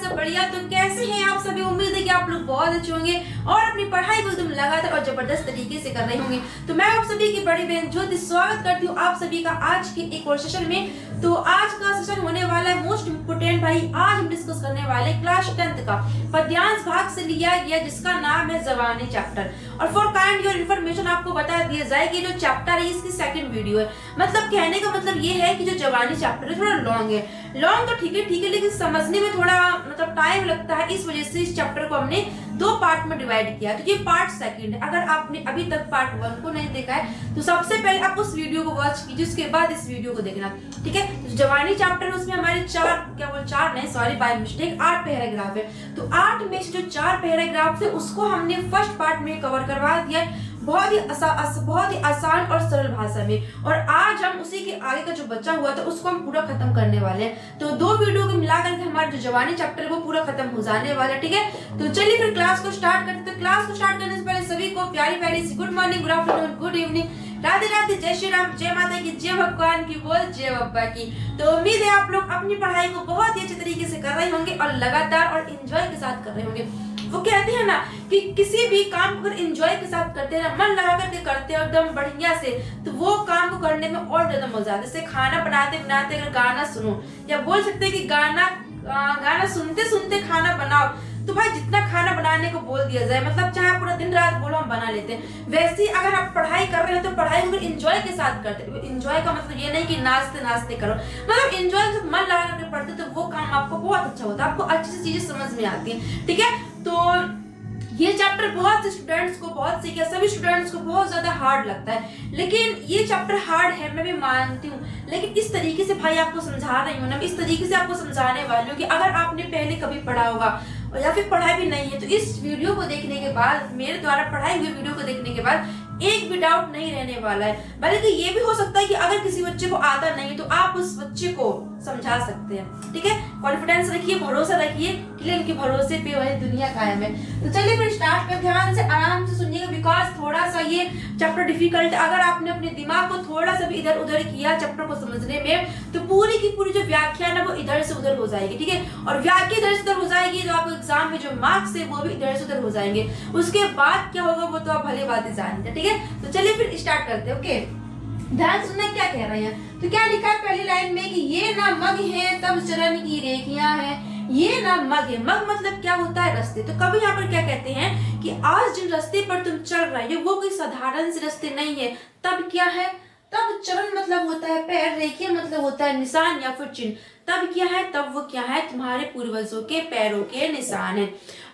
सब बढ़िया। तो कैसे हैं आप सभी? उम्मीद है कि आप लोग बहुत अच्छे होंगे और अपनी पढ़ाई को एकदम लगातार और जबरदस्त तरीके से कर रहे होंगे। तो मैं आप सभी की बड़ी बहन ज्योति स्वागत करती हूँ आप सभी का आज के एक और सेशन में। तो आज का सेशन होने वाला है मोस्ट इम्पोर्टेंट भाई। आज हम डिस्कस करने वाले क्लास 10th का पद्यांश भाग से लिया गया जिसका नाम है जवानी चैप्टर। और फॉर काइंड योर इन्फॉर्मेशन आपको बता दिया जाए कि जो चैप्टर है इसकी सेकंड वीडियो है। मतलब कहने का मतलब ये है कि जो जवानी चैप्टर है थोड़ा लॉन्ग है। लॉन्ग तो ठीक है लेकिन समझने में थोड़ा मतलब टाइम लगता है। इस वजह से इस चैप्टर को हमने दो पार्ट में डिवाइड किया। तो ये पार्ट सेकंड है। अगर आपने अभी तक पार्ट 1 को नहीं देखा है तो सबसे पहले आप उस वीडियो को वॉच कीजिए, उसके बाद इस वीडियो को देखना, ठीक है। तो जवानी चैप्टर उसमें हमारे 8 पैराग्राफ है। तो 8 में से जो 4 पैराग्राफ थे उसको हमने फर्स्ट पार्ट में कवर करवा दिया है बहुत ही आसान और सरल भाषा में। और आज हम उसी के आगे का जो बचा हुआ था उसको हम पूरा खत्म करने वाले हैं। तो दो वीडियो को मिलाकर के हमारा जो जवानी चैप्टर है वो पूरा खत्म हो जाने वाला है, ठीक है। तो चलिए फिर क्लास को स्टार्ट करते हैं। तो क्लास को स्टार्ट करने से पहले सभी को प्यारी प्यारी सी good morning, good afternoon, good evening, Radhe Radhe, जय श्री राम, जय माता की, जय भगवान की बोल, जय बप्पा की। तो उम्मीद है आप लोग अपनी पढ़ाई को बहुत ही अच्छे तरीके से कर रहे होंगे और लगातार और एंजॉय के साथ कर रहे होंगे। वो कहते हैं ना कि किसी भी काम को अगर एंजॉय के साथ करते हैं ना, मन लगा करके करते हैं एकदम बढ़िया से, तो वो काम को करने में और ज्यादा मजा आता है। जैसे खाना बनाते बनाते अगर गाना सुनो, या बोल सकते हैं कि गाना सुनते सुनते खाना बनाओ, तो भाई जितना खाना बनाने को बोल दिया जाए, मतलब चाहे पूरा दिन रात बोलो हम बना लेते हैं। वैसे ही अगर आप पढ़ाई कर रहे हो तो पढ़ाई को एंजॉय के साथ करते हो। एंजॉय का मतलब ये नहीं कि नाचते नाचते करो, मतलब एंजॉय से मन लगा करके पढ़ते तो वो काम आपको बहुत अच्छा होता है, आपको अच्छी सी चीजें समझ में आती है, ठीक है। तो ये चैप्टर बहुत से स्टूडेंट्स को, बहुत से क्या सभी स्टूडेंट्स को बहुत ज्यादा हार्ड लगता है। लेकिन ये चैप्टर हार्ड है, मैं भी मानती हूँ, लेकिन इस तरीके से भाई आपको समझा रही हूँ ना, इस तरीके से आपको समझाने वाली हूँ कि अगर आपने पहले कभी पढ़ा होगा या फिर पढ़ाई भी नहीं है तो इस वीडियो को देखने के बाद, मेरे द्वारा पढ़ाई हुई वीडियो को देखने के बाद एक भी डाउट नहीं रहने वाला है। बल्कि ये भी हो सकता है कि अगर किसी बच्चे को आता नहीं तो आप उस बच्चे को समझा सकते हैं, ठीक है। कॉन्फिडेंस रखिए, भरोसा रखिए, इनके भरोसे पे वही दुनिया कायम है। तो चलिए फिर स्टार्ट पे ध्यान से आराम से सुनिएगा, बिकॉज थोड़ा सा ये चैप्टर डिफिकल्ट है। अगर आपने अपने दिमाग को थोड़ा सा भी इधर उधर किया चैप्टर को समझने में तो पूरी की पूरी जो व्याख्या है वो इधर से उधर हो जाएगी, ठीक है। और व्याख्या इधर से उधर हो जाएगी तो आपको एग्जाम में जो मार्क्स है वो भी इधर से उधर हो जाएंगे। उसके बाद क्या होगा वो तो आप भली बात जानते हैं, ठीक है। तो चलिए फिर स्टार्ट करते हैं, ओके। ध्यान सुनना क्या कह रहे हैं। तो क्या लिखा है पहली लाइन में कि ये ना मग है तब चरण की रेखियां हैं। ये ना मग है, मग मतलब क्या होता है? रास्ते। तो कभी यहाँ पर क्या कहते हैं कि आज जिन रास्ते पर तुम चल रहे हो वो कोई साधारण से रास्ते नहीं है। तब क्या है? तब चरण मतलब होता है पैर, रेखिया मतलब होता है निशान या फिर चिन्ह। तब क्या है? तब वो क्या है? तुम्हारे पूर्वजों के पैरों के निशान है।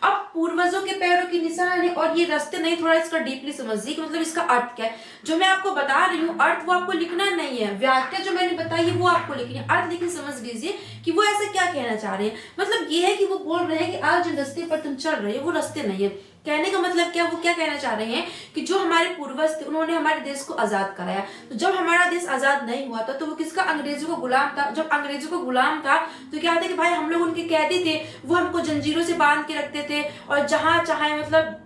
अब पूर्वजों के पैरों के निशान है और ये रास्ते नहीं, थोड़ा इसका डीपली समझिए कि मतलब इसका अर्थ क्या है। जो मैं आपको बता रही हूँ अर्थ वो आपको लिखना नहीं है, व्याख्या जो मैंने बताई है वो आपको लिखनी है। अर्थ लिखने समझ लीजिए कि वो ऐसा क्या कहना चाह रहे हैं। मतलब ये है कि वो बोल रहे हैं कि आज जिन रास्ते पर तुम चल रहे हो वो रास्ते नहीं है। कहने का मतलब क्या, वो क्या कहना चाह रहे हैं कि जो हमारे पूर्वज थे उन्होंने हमारे देश को आजाद कराया। तो जब हमारा देश आजाद नहीं हुआ था तो वो किसका? अंग्रेजों को गुलाम था। जब अंग्रेजों को गुलाम था तो क्या था कि भाई हम लोग उनके कैदी थे, वो हमको जंजीरों से बांध के रखते थे और जहां चाहे मतलब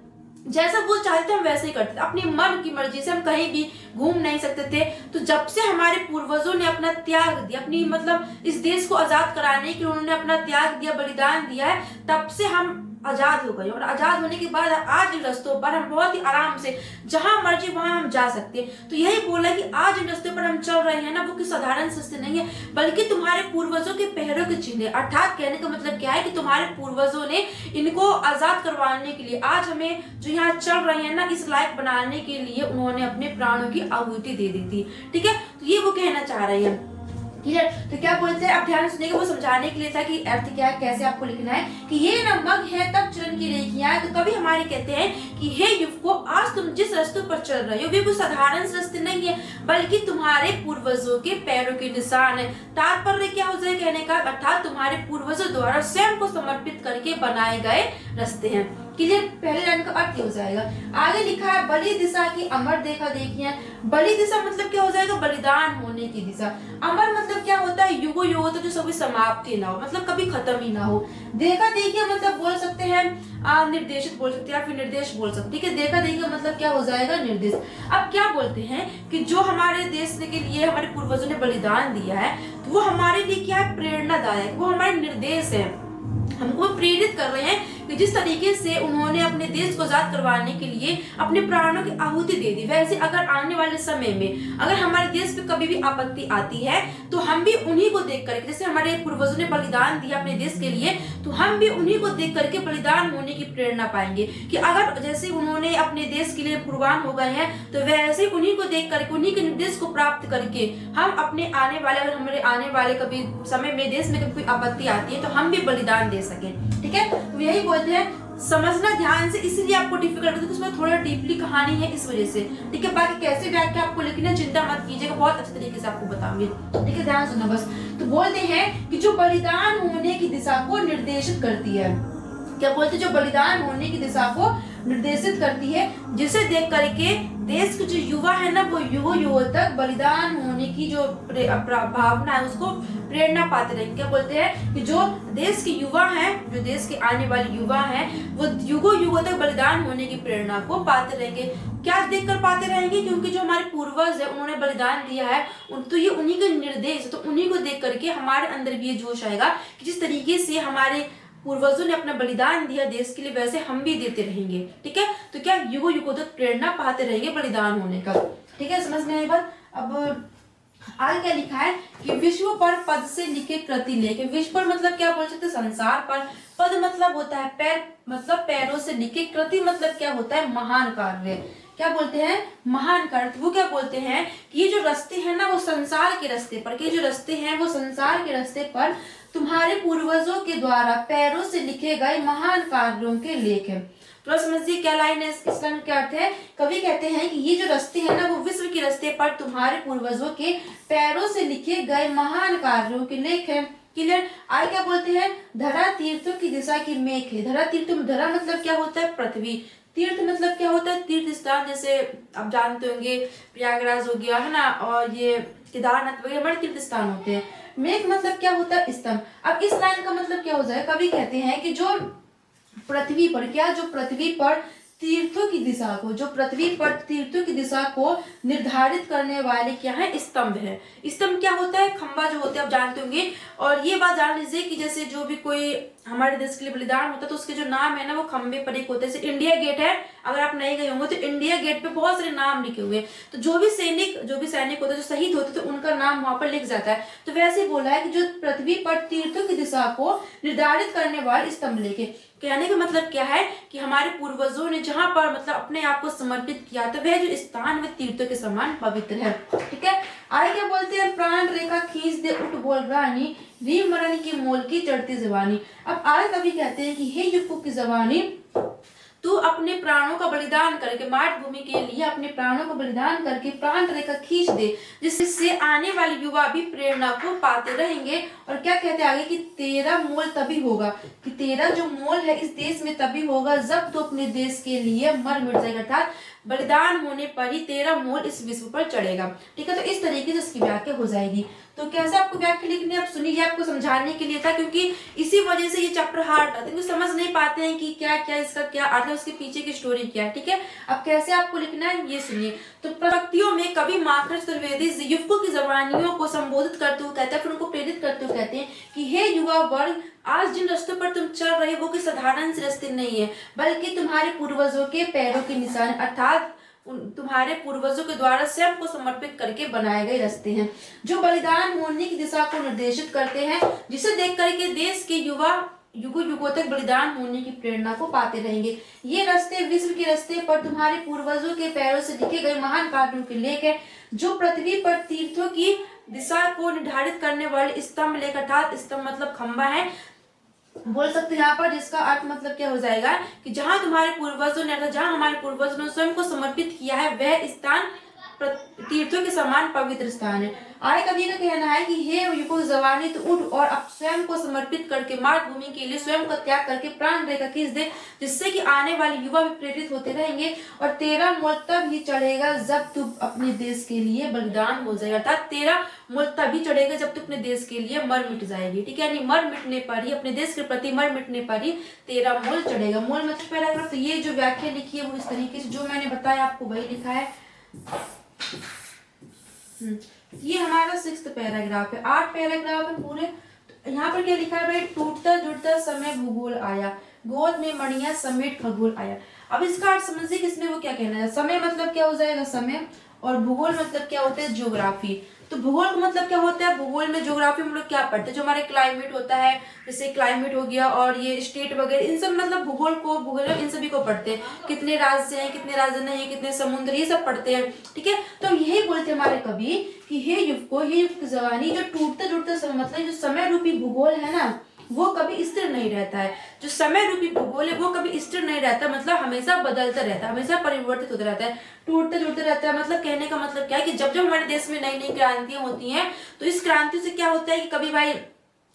जैसा वो चाहते हम वैसे ही करते थे। अपनी मन की मर्जी से हम कहीं भी घूम नहीं सकते थे। तो जब से हमारे पूर्वजों ने अपना त्याग दिया, अपनी मतलब इस देश को आजाद कराने के लिए उन्होंने अपना त्याग दिया, बलिदान दिया है, तब से हम आजाद हो गए। और आजाद होने के बाद आज इन रास्तों पर हम बहुत ही आराम से जहां मर्जी वहां हम जा सकते हैं। तो यही बोला कि आज इन रास्तों पर हम चल रहे हैं ना वो किसी साधारण रास्ते नहीं है बल्कि तुम्हारे पूर्वजों के पैरों के चिन्ह है। अर्थात कहने का मतलब क्या है कि तुम्हारे पूर्वजों ने इनको आजाद करवाने के लिए, आज हमें जो यहाँ चल रहे हैं ना इस लायक बनाने के लिए उन्होंने अपने प्राणों की आहुति दे दी थी, ठीक है। तो ये वो कहना चाह रहे हैं, क्लियर। तो क्या बोलते हैं, अब ध्यान सुनिएगा, वो समझाने के लिए था कि अर्थ क्या है, कैसे आपको लिखना है कि ये ना मग है तब चरण की रेखियां हैं। तो कभी हमारे कहते हैं कि हे युवकों, आज तुम जिस रास्तों पर चल रहे हो वे कोई साधारण रास्ते नहीं है बल्कि तुम्हारे पूर्वजों के पैरों के निशान है। तात्पर्य क्या हो जाए कहने का, अर्थात तुम्हारे पूर्वजों द्वारा स्वयं को समर्पित करके बनाए गए रास्ते हैं, क्लियर। पहले लाइन का अर्थ हो जाएगा। आगे लिखा है बलि दिशा की अमर देखा देखिए। बलि दिशा मतलब क्या हो जाएगा? बलिदान होने की दिशा। अमर मतलब क्या होता है? युगो युगो तक जो कभी समाप्ति ना हो, मतलब कभी खत्म ही ना हो। देखा देखिए मतलब बोल सकते हैं निर्देशित बोल सकते हैं या फिर निर्देश बोल सकते हैं, ठीक है। देखा देखिए मतलब क्या हो जाएगा? निर्देश। अब क्या बोलते हैं कि जो हमारे देश के लिए हमारे पूर्वजों ने बलिदान दिया है तो वो हमारे लिए क्या है? प्रेरणादायक, वो हमारे निर्देश है। हमको प्रेरित कर रहे हैं कि जिस तरीके से उन्होंने अपने देश को आजाद करवाने के लिए अपने प्राणों की आहुति दे दी, वैसे अगर आने वाले समय में अगर हमारे देश पे कभी भी आपत्ति आती है तो हम भी उन्हीं को देख करके, जैसे हमारे पूर्वजों ने बलिदान दिया अपने देश के लिए, तो हम भी उन्हीं को देख करके बलिदान होने की प्रेरणा पाएंगे। कि अगर जैसे उन्होंने अपने देश के लिए कुर्बान हो गए हैं तो वैसे उन्हीं को देख करके, उन्हीं के निर्देश को प्राप्त करके हम अपने आने वाले, अगर हमारे आने वाले कभी समय में देश में कभी कोई आपत्ति आती है तो हम भी बलिदान दे सकें। ठीक है, तो यही बोलते हैं समझना ध्यान से, इसीलिए आपको डिफिकल्ट होता है, उसमें थोड़ा डीपली कहानी है इस वजह से। ठीक है, बाकी कैसे व्याख्या आपको लिखनी है चिंता मत कीजिएगा, बहुत अच्छे तरीके से आपको बताऊंगी। ठीक है, ध्यान सुनना बस। तो बोलते हैं कि जो बलिदान होने की दिशा को निर्देशित करती है, क्या बोलते हैं, जो बलिदान होने की दिशा को निर्देशित करती है, जिसे देख करके देश के जो युवा है ना वो युगों तक बलिदान होने की जो भावना है उसको प्रेरणा पाते रहेंगे। क्या बोलते हैं कि जो देश के युवा हैं, जो देश के आने वाले युवा हैं, वो युगों तक बलिदान होने की प्रेरणा को पाते रहेंगे। क्या देखकर पाते रहेंगे? क्योंकि जो हमारे पूर्वज है उन्होंने बलिदान दिया है, तो ये उन्हीं के निर्देश, तो उन्हीं को देख करके हमारे अंदर भी ये जोश आएगा कि जिस तरीके से हमारे पूर्वजों ने अपना बलिदान दिया देश के लिए, वैसे हम भी देते रहेंगे। ठीक है, तो क्या युगों तक प्रेरणा पाते रहेंगे बलिदान होने का। ठीक है, समझ में आई बात। अब आगे क्या लिखा है कि विश्व पर पद से लिखे कृति लेख। विश्व पर मतलब क्या बोल सकते, संसार पर। पद मतलब होता है पैर, मतलब पैरों से लिखे। कृति मतलब क्या होता है, महान कार्य। क्या बोलते हैं, महान कार्य। वो क्या बोलते हैं कि ये जो रास्ते हैं ना वो संसार के रास्ते पर, कि जो रास्ते हैं वो संसार के रास्ते पर तुम्हारे पूर्वजों के द्वारा पैरों से लिखे गए महान कार्यों के लेख है। तो समझिए क्या लाइन है, इस लाइन क्या अर्थ है। कवि कहते हैं कि ये जो रास्ते हैं ना वो विश्व के रास्ते पर तुम्हारे पूर्वजों के पैरों से लिखे गए महान कार्यों के लेख है। क्लियर। आगे क्या बोलते हैं, धरा तीर्थों की दिशा की मेघ है। धरा तीर्थ, धरा मतलब क्या होता है, पृथ्वी। तीर्थ मतलब क्या होता है, तीर्थ स्थान। जैसे आप जानते होंगे प्रयागराज हो गया है ना, और ये केदारनाथ वगैरह हमारे तीर्थ स्थान होते हैं। मेघ मतलब क्या होता है, स्तंभ। अब इस लाइन का मतलब क्या हो जाए, कवि कहते हैं कि जो पृथ्वी पर, क्या जो पृथ्वी पर तीर्थों की दिशा को, जो पृथ्वी पर तीर्थों की दिशा को निर्धारित करने वाले क्या है, स्तंभ है। स्तंभ क्या होता है, खंबा जो होते हैं आप जानते होंगे। और ये बात जान लीजिए कि जैसे जो भी कोई हमारे देश के लिए बलिदान होता है तो उसके जो नाम है ना वो खंबे पर एक होते हैं। जैसे इंडिया गेट है, अगर आप नहीं गए होंगे तो इंडिया गेट पे बहुत सारे नाम लिखे हुए हैं। तो जो भी सैनिक होते हैं, जो शहीद होते हैं, तो उनका नाम वहां पर लिख जाता है। तो वैसे ही बोला है कि जो पृथ्वी पर तीर्थों की दिशा को निर्धारित करने वाले स्तंभ लेके। कहने का मतलब क्या है कि हमारे पूर्वजों ने जहां पर मतलब अपने आप को समर्पित किया था वह जो स्थान वह तीर्थों के समान पवित्र है। ठीक है, आगे क्या बोलते हैं, प्राण रेखा खींच दे उठ बोल रानी, रीम मरण की मोल की चढ़ती जवानी। अब आगे कवि कहते हैं कि हे युवकों की जवानी, तू अपने प्राणों का बलिदान करके, मातृभूमि के लिए अपने प्राणों का बलिदान करके प्राण रेखा खींच दे, जिससे आने वाले युवा भी प्रेरणा को पाते रहेंगे। और क्या कहते हैं आगे कि तेरा मोल तभी होगा, कि तेरा जो मोल है इस देश में तभी होगा जब तू अपने देश के लिए मर मिट जाएगा, अर्थात बलिदान होने पर ही तेरा मोल इस विश्व पर चढ़ेगा। ठीक है, तो इस तरीके से इसकी व्याख्या हो जाएगी। तो कैसे आपको व्याख्या लिखनी है आप सुनिए, आपको समझाने के लिए था, क्योंकि इसी वजह से ये चैप्टर हार्ड था, क्योंकि समझ नहीं पाते हैं कि क्या क्या इसका क्या अर्थ है, उसके पीछे की स्टोरी क्या है। ठीक है, अब कैसे आपको लिखना है ये सुनिए। तो प्रवक्तियों में कवि माखन चतुर्वेदी युवकों की जवानियों को संबोधित करते हुए कहते हैं, फिर उनको प्रेरित करते हुए कहते हैं कि हे युवा वर्ग, आज जिन रास्तों पर तुम चल रहे हो वो कोई साधारण से रास्ते नहीं है, बल्कि तुम्हारे पूर्वजों के पैरों के निशान, अर्थात तुम्हारे पूर्वजों के द्वारा स्वयं को समर्पित करके बनाए गए रास्ते हैं, जो बलिदान होने की दिशा को निर्देशित करते हैं, जिसे देख करके देश के युवा युगों तक बलिदान होने की प्रेरणा को पाते रहेंगे। ये रास्ते विश्व के रास्ते पर तुम्हारे पूर्वजों के पैरों से लिखे गए महान कार्यों के लेख है, जो पृथ्वी पर तीर्थों की दिशा को निर्धारित करने वाले स्तंभ लेख, अर्थात स्तंभ मतलब खंबा है बोल सकते हैं यहाँ पर, जिसका अर्थ मतलब क्या हो जाएगा कि जहां तुम्हारे पूर्वजों ने, अर्थात जहां हमारे पूर्वजों ने स्वयं को समर्पित किया है वह स्थान तीर्थों के समान पवित्र स्थान है। आगे कवि का कहना है कि हे युवक जवानी, तो उठ और अब स्वयं को समर्पित करके मातृभूमि के लिए स्वयं का त्याग करके प्राण रेखा खींच दे, जिससे कि आने वाले युवा भी प्रेरित होते रहेंगे। और तेरा मोल तब ही चढ़ेगा जब तू अपने देश के लिए बलिदान हो जाएगा, अर्थात तेरा मोल तभी चढ़ेगा जब तू अपने देश के लिए मर मिट जाएगी। ठीक है, यानी मर मिटने पर ही, अपने देश के प्रति मर मिटने पर ही तेरा मोल चढ़ेगा। मोल मतलब पैराग्राफ। तो ये जो व्याख्या लिखी है वो इस तरीके से, जो मैंने बताया आपको वही लिखा है। ये हमारा 6th पैराग्राफ है, 8 पैराग्राफ है पूरे। तो यहाँ पर क्या लिखा है भाई, टूटता जुड़ता समय भूगोल आया, गोद में मणियां समेट खगोल आया। अब इसका अर्थ समझिए कि इसमें वो क्या कहना है। समय मतलब क्या हो जाएगा, समय, और भूगोल मतलब क्या होता है, ज्योग्राफी। तो भूगोल का मतलब क्या होता है, भूगोल में ज्योग्राफी हम लोग क्या पढ़ते हैं, जो हमारे क्लाइमेट होता है, जैसे क्लाइमेट हो गया और ये स्टेट वगैरह, इन सब मतलब भूगोल इन सभी को पढ़ते हैं। कितने राज्य हैं, कितने राज्य नहीं, कितने समुद्र, ये सब पढ़ते हैं। ठीक है, तो यही बोलते हैं हमारे कवि कि हे युवको, हे युवक जवानी, जो टूटते जुड़ते समय मतलब जो समय रूपी भूगोल है ना, वो कभी स्थिर नहीं रहता है। जो समय रूपी भूगोल है वो कभी स्थिर नहीं रहता, मतलब हमेशा बदलता रहता है, हमेशा परिवर्तित होता रहता है, टूटते जुड़ते रहता है। मतलब कहने का मतलब क्या है कि जब जब हमारे देश में नई नई क्रांतियां होती हैं, तो इस क्रांति से क्या होता है कि कभी भाई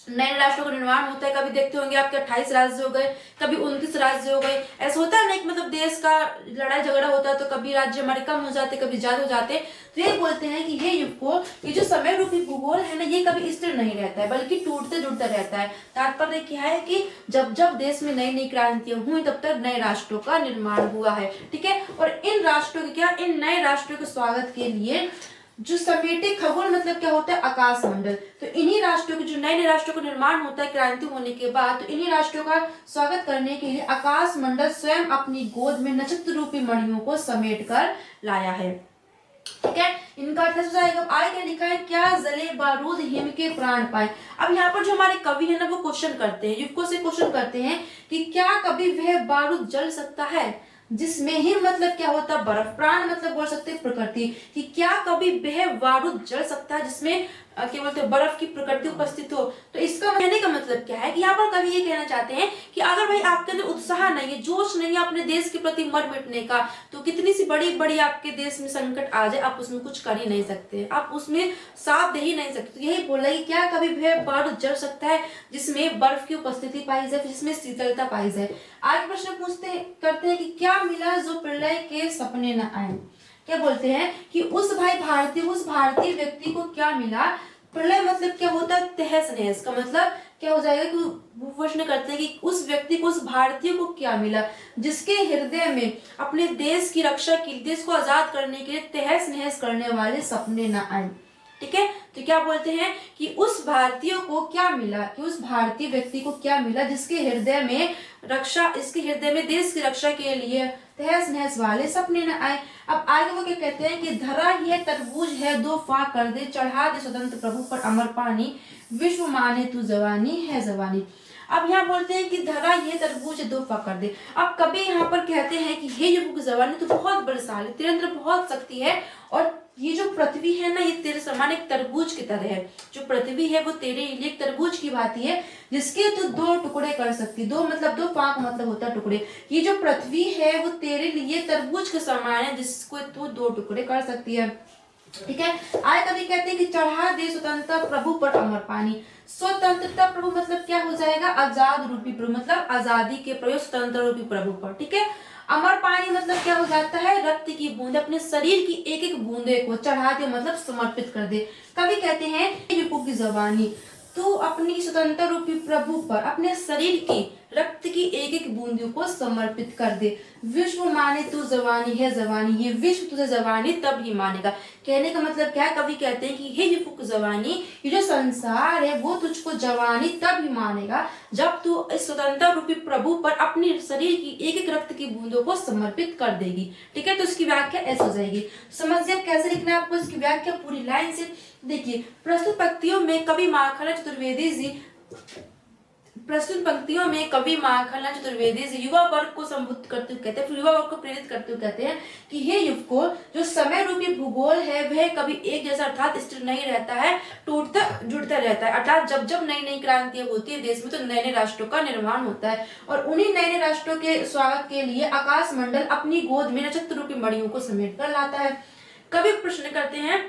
नए राष्ट्रों का निर्माण होता है। कभी देखते होंगे आपके 28 राज्य हो गए, कभी 29 राज्य हो गए। ऐसा होता है ना कि मतलब देश का लड़ाई झगड़ा होता है, तो कभी राज्य हमारे कम हो जाते, कभी ज्यादा हो जाते। तो ये बोलते हैं कि हे युवको, ये जो समय रूपी भूगोल है ना, ये कभी स्थिर नहीं रहता है, बल्कि टूटते जुड़ता रहता है। तात्पर्य क्या है कि जब जब देश में नई नई क्रांतियां हुई, तब तक नए राष्ट्रों का निर्माण हुआ है। ठीक है, और इन राष्ट्रों के क्या, इन नए राष्ट्रों के स्वागत के लिए जो समेटे खगोल मतलब क्या होता है, आकाश मंडल। तो इन्हीं राष्ट्रों के, जो नए नए राष्ट्रों का निर्माण होता है क्रांति होने के बाद, तो इन्हीं राष्ट्रों का स्वागत करने के लिए आकाश मंडल स्वयं अपनी गोद में नक्षत्र रूपी मणियों को समेट कर लाया है। ठीक है, इनका अर्थ हो जाएगा। आगे लिखा है, क्या जले बारूद हिम के प्राण पाए। अब यहाँ पर जो हमारे कवि है ना, वो क्वेश्चन करते हैं, युवकों से क्वेश्चन करते हैं कि क्या कभी वह बारूद जल सकता है जिसमें हिम मतलब क्या होता है, बर्फ, प्राण मतलब बोल सकते हैं प्रकृति, कि क्या कभी वह बारूद जल सकता है जिसमें क्या बोलते हैं, बर्फ की प्रकृति उपस्थित हो। तो इसका कहने का मतलब क्या है कि यहाँ पर कवि ये कहना चाहते हैं कि अगर भाई आपके अंदर उत्साह नहीं है, जोश नहीं है अपने देश के प्रति मर मिटने का, तो कितनी सी बड़ी बड़ी आपके देश में संकट आ जाए, आप उसमें कुछ कर ही नहीं सकते, आप उसमें साथ दे ही नहीं सकते। तो यही बोला कि क्या कभी वह बारूद जल सकता है जिसमें बर्फ की उपस्थिति पाई जाए, जिसमें शीतलता पाई जाए। आज प्रश्न पूछते करते हैं कि क्या मिला जो प्रलय के सपने न आए। क्या बोलते हैं कि उस भारतीय व्यक्ति को क्या मिला। प्रलय मतलब क्या होता है, तहस नहस का मतलब क्या हो जाएगा कि वो प्रश्न करते हैं कि उस व्यक्ति को, उस भारतीय को क्या मिला जिसके हृदय में अपने देश की रक्षा के लिए, देश को आजाद करने के लिए तहस नहस करने वाले सपने न आए। ठीक है, तो क्या बोलते हैं कि उस भारतीय को क्या मिला, कि उस भारतीय व्यक्ति को क्या मिला जिसके हृदय में इसके हृदय में देश की रक्षा के लिए तहस नहस वाले सपने न आए। अब आगे वो क्या कहते हैं कि धरा यह तरबूज है दो फाक कर दे, चढ़ा दे स्वतंत्र प्रभु पर अमर पानी, विश्व माने तू जवानी है जवानी। अब यहाँ बोलते हैं कि धरा ये तरबूज दो फाक कर दे। अब कभी यहाँ पर कहते हैं कि हे युवक जवानी, तो बहुत बलशाली, तेरे अंदर बहुत शक्ति है, और ये जो पृथ्वी है ना, ये तेरे समान एक तरबूज की तरह है। जो पृथ्वी है वो तेरे लिए एक तरबूज की भांति है, जिसके तू दो टुकड़े कर सकती। दो मतलब दो फाक मतलब होता है टुकड़े। ये जो पृथ्वी है वो तेरे लिए तरबूज के समान है, जिसको तू दो टुकड़े कर सकती है। ठीक है, आए कभी कहते हैं कि चढ़ा दे स्वतंत्रता प्रभु पर अमर पानी। स्वतंत्रता प्रभु मतलब क्या हो जाएगा, आजाद रूपी प्रभु, मतलब आजादी के प्रयोग स्वतंत्र रूपी प्रभु पर। ठीक है, अमर पानी मतलब क्या हो जाता है, रक्त की बूंद, अपने शरीर की एक एक बूंदे को चढ़ा दे मतलब समर्पित कर दे। कभी कहते हैं विपु की जवानी, तू अपनी स्वतंत्र रूपी प्रभु पर अपने शरीर की रक्त की एक एक बूंदों को समर्पित कर दे। विश्व माने तू जवानी है जवानी, ये विश्व तुझे जवानी तब ही मानेगा। कहने का मतलब क्या है, कवि कहते हैं कि हे युवक जवानी, ये जो संसार है वो तुझको जवानी तब ही मानेगा जब तू इस स्वतंत्र रूपी प्रभु पर अपने शरीर की एक एक रक्त की बूंदों को समर्पित कर देगी। ठीक है, तो इसकी व्याख्या ऐसे हो जाएगी। समझिए कैसे लिखना है आपको इसकी व्याख्या पूरी लाइन से। देखिए, प्रस्तुत पंक्तियों में कवि माखनलाल चतुर्वेदी जी युवा वर्ग को संबोधित करते हुए कहते हैं, फिर युवा वर्ग को प्रेरित करते हुए कहते हैं कि हे युवकों, जो समय रूपी भूगोल है वह कभी एक जैसा अर्थात स्थिर नहीं रहता है, टूटता जुड़ता रहता है। अर्थात जब जब नई नई क्रांतियां होती है देश में, तो नए नए राष्ट्रों का निर्माण होता है, और उन्हीं नए नए राष्ट्रों के स्वागत के लिए आकाश मंडल अपनी गोद में नक्षत्र रूपी मणियों को समेट कर लाता है। कवि प्रश्न करते हैं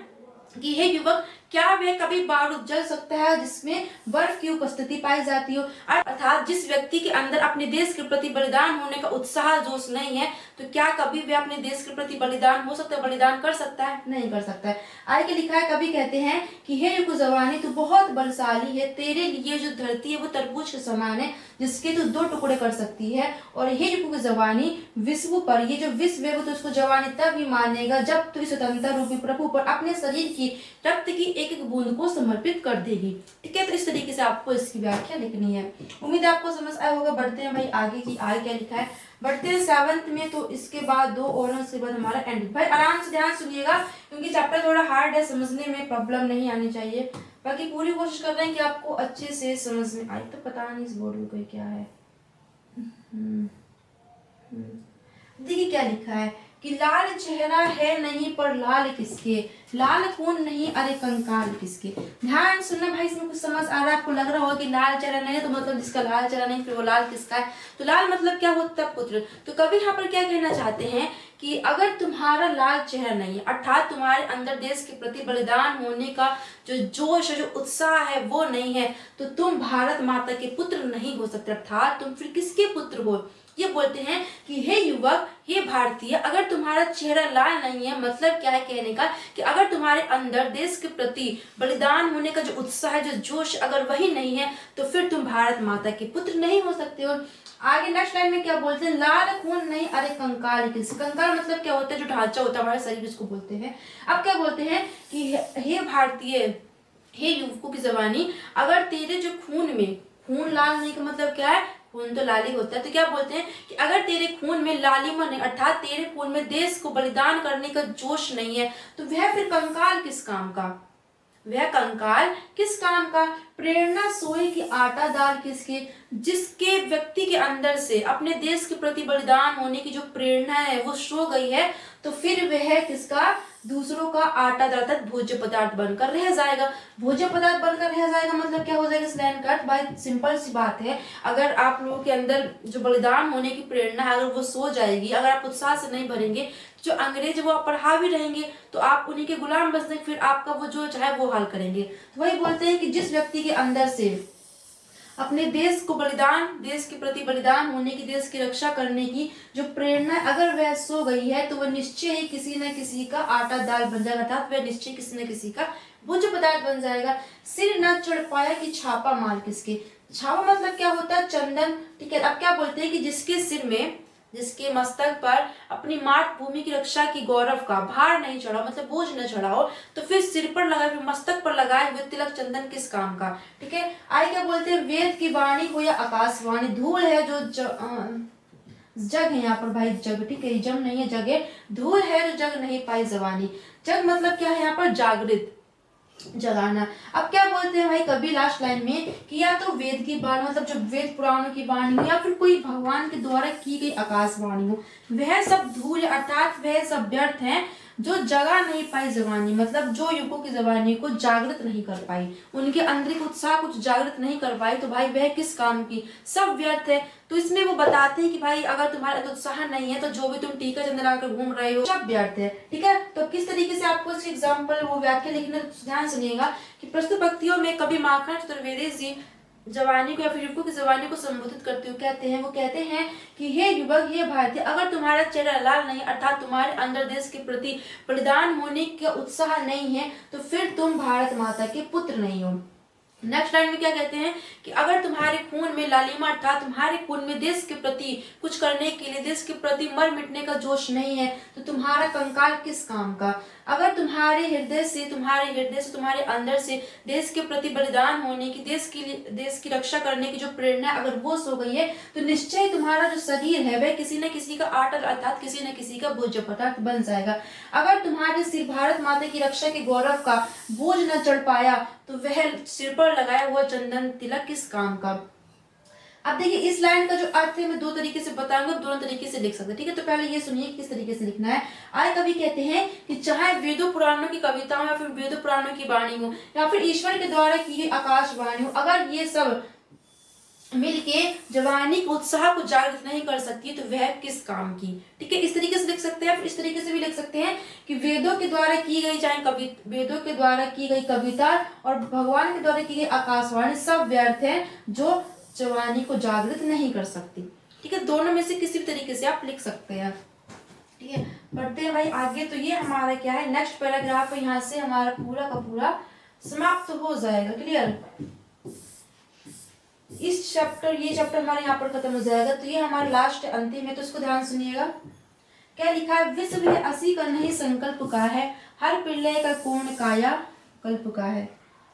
कि हे युवक, क्या वह कभी बारूद जल सकता है जिसमें बर्फ की उपस्थिति पाई जाती हो। अर्थात जिस व्यक्ति के अंदर अपने देश के प्रति बलिदान होने का उत्साह जोश नहीं है, तो क्या कभी वह अपने देश के प्रति बलिदान हो सकता है, बलिदान कर सकता है, नहीं कर सकता है। आगे लिखा है, कभी कहते हैं कि हे युवक जवानी, तू बहुत बलशाली है, तेरे लिए जो धरती है वो तरबूज के समान है, जिसके तू दो टुकड़े कर सकती है। और हे युवक जवानी, विश्व पर, ये जो विश्व है वो तो उसको जवानी तब ही मानेगा जब तू स्वतंत्रता रूपी प्रभु पर अपने शरीर की रक्त की एक एक बूंद को समर्पित कर देगी। ठीक है, तो इस तरीके से आपको इसकी व्याख्या लिखनी है। उम्मीद है आपको समझ आया होगा। बढ़ते हैं भाई आगे की, आगे क्या लिखा है, बढ़ते हैं 7th में। तो इसके बाद 2 और उसके बाद हमारा एंड। भाई आराम से ध्यान सुनिएगा क्योंकि चैप्टर थोड़ा हार्ड है, समझने में प्रॉब्लम नहीं आनी चाहिए। बाकी पूरी कोशिश कर रहे हैं कि आपको अच्छे से समझ में आए। तो पता नहीं इस बोर्ड में कोई क्या है। देखिए क्या लिखा है कि लाल चेहरा है नहीं पर लाल किसके, लाल खून नहीं अरे कंकाल किसके। ध्यान सुनना भाई, इसमें कुछ समझ आ रहा है आपको, लग रहा होगा कि लाल चेहरा नहीं है तो मतलब जिसका लाल चेहरा नहीं फिर वो लाल किसका है। तो लाल मतलब क्या होता है, पुत्र। तो कभी यहाँ पर क्या कहना चाहते हैं कि अगर तुम्हारा लाल चेहरा नहीं है, अर्थात तुम्हारे अंदर देश के प्रति बलिदान होने का जो जोश है, जो उत्साह है वो नहीं है, तो तुम भारत माता के पुत्र नहीं हो सकते। अर्थात तुम फिर किसके पुत्र हो। ये बोलते हैं कि हे युवक, हे भारतीय, अगर तुम्हारा चेहरा लाल नहीं है, मतलब क्या है कहने का कि अगर तुम्हारे अंदर देश के प्रति बलिदान होने का जो उत्साह है, जो जोश अगर वही नहीं है, तो फिर तुम भारत माता के पुत्र नहीं हो सकते हो। आगे नेक्स्ट लाइन में क्या बोलते हैं, लाल खून नहीं अरे कंकाल किसके। कंकाल मतलब क्या होता है, जो ढांचा होता है हमारे शरीर, इसको बोलते हैं। अब क्या बोलते हैं कि हे भारतीय, हे युवकों की जवानी, अगर तेरे जो खून में, खून लाल नहीं का मतलब क्या है, खून तो लाली होता है। तो क्या बोलते हैं कि अगर तेरे खून में लालिमा नहीं, अर्थात तेरे खून में देश को बलिदान करने का जोश नहीं है, तो वह फिर कंकाल किस काम का, वह कंकाल किस काम का। प्रेरणा सोए की आटा दाल किसके, जिसके व्यक्ति के अंदर से अपने देश के प्रति बलिदान होने की जो प्रेरणा है वो सो गई है, तो फिर वह किसका, दूसरों का आटा दाल तक भोज्य पदार्थ बनकर रह जाएगा। भोज्य पदार्थ बनकर रह जाएगा मतलब क्या हो जाएगा इस लाइन का अर्थ। भाई सिंपल सी बात है, अगर आप लोगों के अंदर जो बलिदान होने की प्रेरणा है अगर वो सो जाएगी, अगर आप उत्साह से नहीं भरेंगे, जो अंग्रेज वो आप पर हावी रहेंगे तो आप उन्हीं के गुलाम बन सकते, फिर आपका वो जो चाहे वो हाल करेंगे। तो वही बोलते हैं कि जिस व्यक्ति के अंदर से अपने देश को बलिदान, देश के प्रति बलिदान होने की, देश की रक्षा करने की जो प्रेरणा अगर वह सो गई है, तो वह निश्चय ही किसी न किसी का आटा दाल बन जाएगा, अर्थात वह निश्चय किसी न किसी का भोज्य पदार्थ बन जाएगा। सिर न चढ़ पाया कि छापा मार किसके। छापा मतलब क्या होता है, चंदन। ठीक है, अब क्या बोलते हैं कि जिसके सिर में, जिसके मस्तक पर अपनी मातृभूमि की रक्षा की गौरव का भार नहीं चढ़ा, मतलब बोझ न चढ़ा हो, तो फिर सिर पर लगाए हुए, मस्तक पर लगाए हुए तिलक चंदन किस काम का। ठीक है, आगे क्या बोलते हैं, वेद की वाणी हो या आकाशवाणी, धूल है जो जग है यहाँ पर भाई, जग। ठीक है, जम नहीं है, जग है। धूल है जो जग नहीं पाई जवानी। जग मतलब क्या है यहाँ पर, जागृत, जगाना। अब क्या बोलते हैं भाई कभी लास्ट लाइन में कि या तो वेद की वाणी, मतलब जो वेद पुराणों की वाणी हो, या फिर कोई भगवान के द्वारा की गई आकाशवाणी हो, वह सब धूल है, अर्थात वह सब व्यर्थ है जो जगा नहीं पाई जवानी, मतलब जो युगों की जवानी को जागृत नहीं कर पाई, उनके आंतरिक उत्साह कुछ जागृत नहीं कर पाई, तो भाई वह किस काम की, सब व्यर्थ है। तो इसमें वो बताते हैं कि भाई अगर तुम्हारा उत्साह नहीं है तो जो भी तुम टीका चंद्र लगाकर घूम रहे हो सब व्यर्थ है। ठीक है, तो किस तरीके से आपको इसकी एग्जाम्पल वो व्याख्या लिखना, ध्यान सुनिएगा कि प्रस्तुत पंक्तियों में कवि माखन चतुर्वेदी जी जवानी को या फिर युवकों की जवानी को संबोधित करते हुए कहते हैं, वो कहते हैं कि हे युवक, हे भारतीय, अगर तुम्हारा चेहरा लाल नहीं, अर्थात तुम्हारे अंदर देश के प्रति बलिदान होने का उत्साह नहीं है, तो फिर तुम भारत माता के पुत्र नहीं हो। नेक्स्ट लाइन में क्या कहते हैं कि अगर तुम्हारे खून में लालिमा, अर्थात तुम्हारे खून में देश के प्रति कुछ करने के लिए, देश के प्रति मर मिटने का जोश नहीं है, तो तुम्हारा कंकाल किस काम का। अगर तुम्हारे हृदय से, तुम्हारे अंदर से देश के प्रति बलिदान होने की, देश की रक्षा करने की जो प्रेरणा अगर वो सो गई है, तो निश्चय तुम्हारा जो शरीर है वह किसी न किसी का आटा, अर्थात किसी न किसी का भोज्य पदार्थ बन जाएगा। अगर तुम्हारे सिर भारत माता की रक्षा के गौरव का बोझ न चढ़ पाया, तो वह सिर पर लगाया हुआ चंदन तिलक किस काम का। अब देखिए इस लाइन का जो अर्थ है मैं दो तरीके से बताऊंगा, दोनों तरीके से लिख सकते हैं। ठीक है, तो पहले ये सुनिए किस तरीके से लिखना है। आय कवि कहते हैं कि चाहे वेदों पुराणों की कविताओं या फिर वेदों पुराणों की वाणी हो या फिर ईश्वर के द्वारा की गई आकाशवाणी हो, अगर ये सब मिलके जवानी के उत्साह को जागृत नहीं कर सकती तो वह किस काम की। ठीक है, इस तरीके से लिख सकते हैं। फिर इस तरीके से भी लिख सकते हैं कि वेदों के द्वारा की गई, चाहे वेदों के द्वारा की गई कविता और भगवान के द्वारा की गई आकाशवाणी सब व्यर्थ है जो जवानी को जागृत नहीं कर सकती। ठीक है, दोनों में से किसी भी तरीके से आप लिख सकते हैं। ठीक है, बढ़ते हैं भाई आगे। तो ये हमारा क्या है, नेक्स्ट पैराग्राफ यहाँ से हमारा पूरा का पूरा समाप्त हो जाएगा। क्लियर, ये चैप्टर हमारे यहाँ पर खत्म हो जाएगा। तो ये हमारा लास्ट अंतिम है, तो इसको ध्यान सुनिएगा। क्या लिखा है, विश्व भी 80 का नहीं संकल्प का है, हर प्रलय का पूर्ण काया, कल्प का है।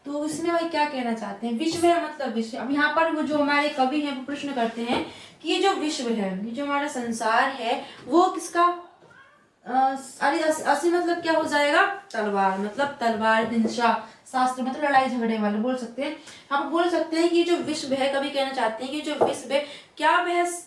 तो इसमें भाई क्या कहना चाहते हैं, विश्व है मतलब विश्व। अब यहाँ पर वो जो हमारे कवि हैं वो प्रश्न करते हैं कि ये जो विश्व है, ये जो हमारा संसार है, वो किसका अरे असी मतलब क्या हो जाएगा, तलवार, मतलब तलवार, हिंसा, शास्त्र मतलब लड़ाई झगड़े वाले बोल सकते हैं। हम बोल सकते हैं कि ये जो विश्व है, कभी कहना चाहते हैं कि जो विश्व है क्या वह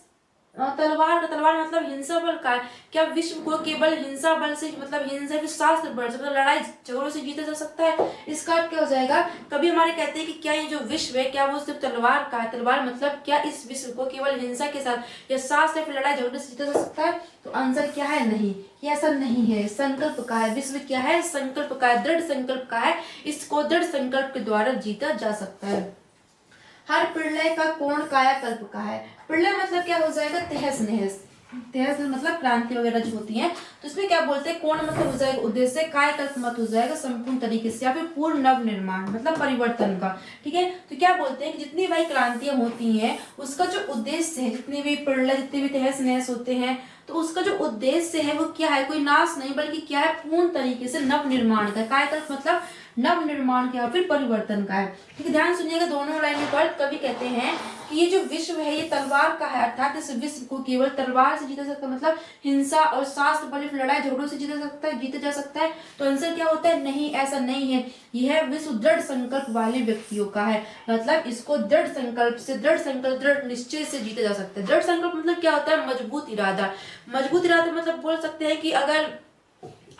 तलवार, तलवार मतलब हिंसा बल का, क्या विश्व को केवल हिंसा बल से मतलब हिंसा फिर शास्त्र बल से मतलब लड़ाई झगड़ों से जीता जा सकता है। इसका अर्थ क्या हो जाएगा, कभी हमारे कहते हैं कि क्या ये जो विश्व है क्या वो सिर्फ तलवार का है, तलवार मतलब क्या इस विश्व को केवल हिंसा के साथ या शास्त्र या फिर लड़ाई झगड़े से जीता जा सकता है। तो आंसर क्या है, नहीं, ये ऐसा नहीं है, संकल्प का है। विश्व क्या है, संकल्प का है, दृढ़ संकल्प का है। इसको दृढ़ संकल्प के द्वारा जीता जा सकता है। हर प्रलय का कोण कायाकल्प का है। प्रलय मतलब क्या हो जाएगा, तहस नहस, तहस मतलब क्रांति वगैरह जो होती है, तो इसमें क्या बोलते हैं, कोण मतलब हो जाएगा उद्देश्य, कायाकल्प मत हो जाएगा संपूर्ण तरीके से या फिर पूर्ण नव निर्माण मतलब परिवर्तन का। ठीक है, तो क्या बोलते हैं कि जितनी भाई क्रांतियां होती हैं उसका जो उद्देश्य है, जितनी भी प्रलय जितने भी तहस नहस होते हैं, तो उसका जो उद्देश्य है वो क्या है, कोई नाश नहीं बल्कि क्या है, पूर्ण तरीके से नव निर्माण का। कायाकल्प मतलब नव निर्माण का या फिर परिवर्तन का है। ठीक है, ध्यान सुनिएगा दोनों लाइनों पर। कवि कहते हैं कि ये जो विश्व है ये तलवार का है, अर्थात इस विश्व को केवल तलवार से जीता सकता है, मतलब हिंसा और शास्त्र बल लड़ाई झगड़ों से जीता जा सकता है। तो आंसर क्या होता है, नहीं, ऐसा नहीं है। यह विश्व दृढ़ संकल्प वाले व्यक्तियों का है, मतलब इसको दृढ़ संकल्प से, दृढ़ निश्चय से जीता जा सकता है। दृढ़ संकल्प मतलब क्या होता है, मजबूत इरादा। मजबूत इरादा मतलब बोल सकते हैं कि अगर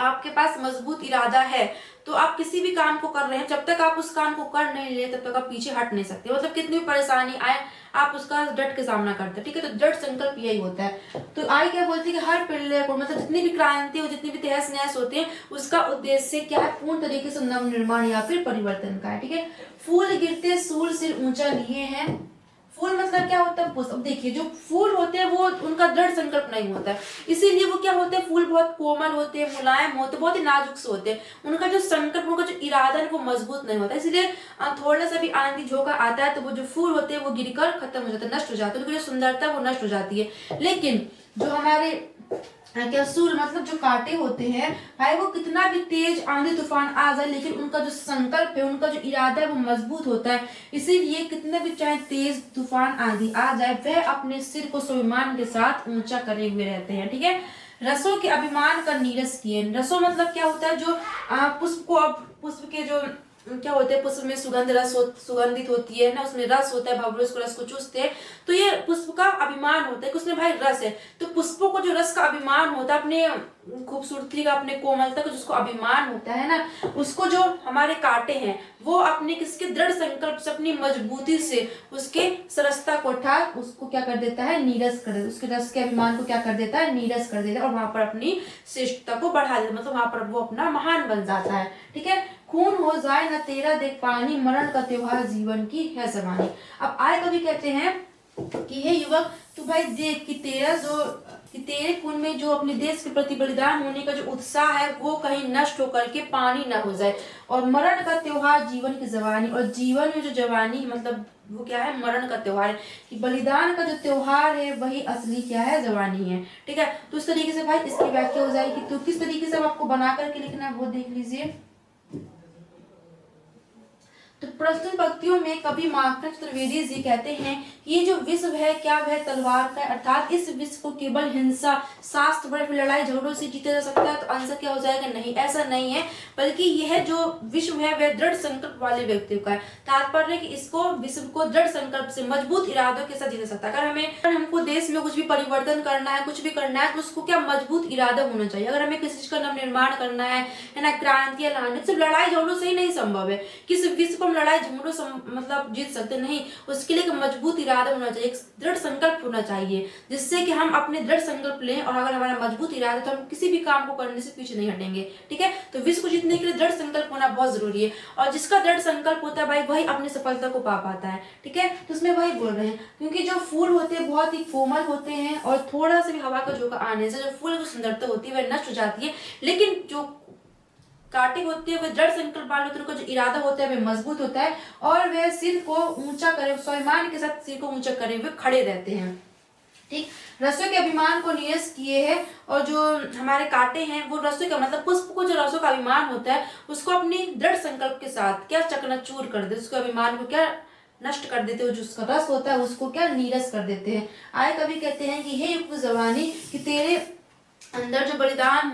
आपके पास मजबूत इरादा है तो आप किसी भी काम को कर रहे हैं, जब तक आप उस काम को कर नहीं ले तब तक आप पीछे हट नहीं सकते। मतलब कितनी भी परेशानी आए आप उसका डट के सामना करते हैं। ठीक है, तो दृढ़ संकल्प यही होता है। तो आई क्या बोलती है कि हर प्रलय को मतलब जितनी भी क्रांति हो, जितनी भी तहस नहस होते हैं, उसका उद्देश्य क्या है, पूर्ण तरीके से नव निर्माण या फिर परिवर्तन का है। ठीक है, फूल गिरते सूर सिर ऊंचा लिए हैं। फूल मतलब क्या होता है, पुष्प। अब देखिए जो फूल होते हैं वो उनका दृढ़ संकल्प नहीं होता है, इसीलिए वो क्या होते हैं, फूल बहुत कोमल होते हैं, मुलायम होते हैं, बहुत ही नाजुक से होते हैं। उनका जो संकल्प, उनका जो इरादा है वो मजबूत नहीं होता, इसलिए थोड़ा सा भी आंधी झोंका आता है तो वो जो फूल होते हैं वो गिरकर खत्म हो जाते हैं, नष्ट हो जाते हैं, उनकी जो सुंदरता वो नष्ट हो जाती है। लेकिन जो हमारे क्या सूल मतलब जो कांटे होते हैं भाई, वो कितना भी तेज आंधी तूफान आ जाए लेकिन उनका जो संकल्प है, उनका जो इरादा है वो मजबूत होता है। इसीलिए कितने भी चाहे तेज तूफान आंधी आ जाए वह अपने सिर को स्वाभिमान के साथ ऊंचा करे हुए रहते हैं। ठीक है, रसों के अभिमान का नीरस किए। रसों मतलब क्या होता है, जो पुष्प को, अब पुष्प के जो क्या होते हैं, पुष्प में सुगंधित होती है ना, उसमें रस होता है, भवरे उसको रस को चूसते हैं, तो ये पुष्प का अभिमान होता है कि उसमें भाई रस है। तो पुष्पों को जो रस का अभिमान होता है, अपने खूबसूरती का, अपने कोमलता का जिसको अभिमान होता है ना, उसको जो हमारे कांटे हैं वो अपने किसके दृढ़ संकल्प से, अपनी मजबूती से उसके सरसता को उठा उसको क्या कर देता है, नीरस कर देता है, उसके रस के अभिमान को क्या कर देता है, नीरस कर देता है, और वहां पर अपनी श्रेष्ठता को बढ़ा देता है, मतलब वहां पर वो अपना महान बन जाता है। ठीक है, खून हो जाए न तेरा देख पानी, मरण का त्योहार जीवन की है जवानी। अब आए कभी कहते हैं कि हे युवक, तू भाई देख कि तेरे खून में जो अपने देश के प्रति बलिदान होने का जो उत्साह है वो कहीं नष्ट होकर के पानी ना हो जाए, और मरण का त्योहार जीवन की जवानी। और जीवन में जो जवानी मतलब वो क्या है, मरण का त्योहार है, कि बलिदान का जो त्योहार है वही असली क्या है, जवानी है। ठीक है, तो इस तरीके से भाई इसकी व्याख्या हो जाएगी। तो किस तरीके से आपको बना करके लिखना है वो देख लीजिए। तो प्रस्तुत पंक्तियों में कवि माखन चतुर्वेदी जी कहते हैं कि ये जो विश्व है क्या वह तलवार का, अर्थात इस विश्व को केवल हिंसा, शास्त्र बल, लड़ाई झगड़ों से जीता जा सकता है। तो आंसर क्या हो जाएगा, नहीं, ऐसा नहीं है, बल्कि यह जो विश्व है वह दृढ़ संकल्प वाले व्यक्तियों का है। तात्पर्य कि इसको विश्व को दृढ़ संकल्प से, मजबूत इरादों के साथ जीता सकता है। अगर हमको देश में कुछ भी परिवर्तन करना है, कुछ भी करना है, तो उसको क्या मजबूत इरादा होना चाहिए। अगर हमें किसी चीज का नव निर्माण करना है ना, क्रांतियां लाना, सिर्फ लड़ाई झगड़ों से ही नहीं संभव है कि सिर्फ विश्व को लड़ाई झगड़ों से मतलब जीत सकते नहीं, उसके लिए एक मजबूत इरादा होना चाहिए, एक दृढ़ संकल्प होना चाहिए, जिससे कि हम अपने दृढ़ संकल्प लें, और अगर हमारा मजबूत इरादा तो हम किसी भी काम को करने से पीछे नहीं हटेंगे। ठीक है, तो विश्व को जीतने के लिए दृढ़ संकल्प होना बहुत जरूरी है, और जिसका दृढ़ संकल्प होता है भाई वही अपनी सफलता को पा पाता है। ठीक है, तो उसमें वही बोल रहे हैं, क्योंकि जो फूल होते हैं बहुत ही कोमल होते हैं, और थोड़ा सा भी हवा का झोंका आने से जो फूल की सुंदरता होती है वह नष्ट हो जाती है, लेकिन जो कांटे होते हैं वे दृढ़ संकल्प वाले होते हैं, उनका जो इरादा होता है वह मजबूत होता है, और वह सिर को ऊंचा करे, स्वाभिमान के साथ सिर को ऊंचा करे हुए खड़े रहते हैं। ठीक, रसों के अभिमान को नीरस किए है, और जो हमारे कांटे हैं वो रसों का मतलब पुष्प को जो रसों का अभिमान होता है उसको अपनी दृढ़ संकल्प के साथ क्या चकनाचूर कर दे, उसके अभिमान को क्या नष्ट कर देते हो, जो उसका रस होता है उसको क्या नीरस कर देते हैं। आए कवि कहते हैं कि हे युक्त जवानी, कि तेरे अंदर जो बलिदान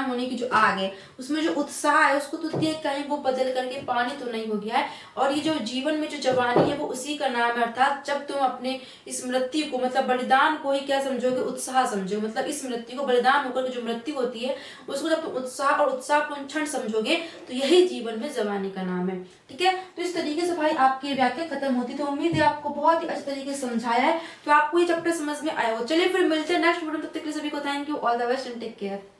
होने की जो आग है, उसमें जो उत्साह है उसको तो देख कहीं वो बदल करके पानी तो नहीं हो गया है। और ये जो जीवन में जो जवानी है वो उसी का नाम है, अर्थात जब तुम अपने इस मृत्यु को मतलब बलिदान को ही क्या समझोगे, उत्साह समझोगे, मतलब इस मृत्यु को बलिदान होकर के जो मृत्यु होती है उसको जब तुम उत्साह और उत्साहपूर्ण क्षण समझोगे तो यही जीवन में जवानी का नाम है। ठीक है, तो इस तरीके से भाई आपकी व्याख्या खत्म होती, तो उम्मीद है आपको बहुत ही अच्छे तरीके से समझाया है, तो आपको ये चैप्टर समझ में आया हो। चलिए फिर मिलते हैं नेक्स्ट वीडियो में, तब तक के लिए सभी को thank you, all the best and take care.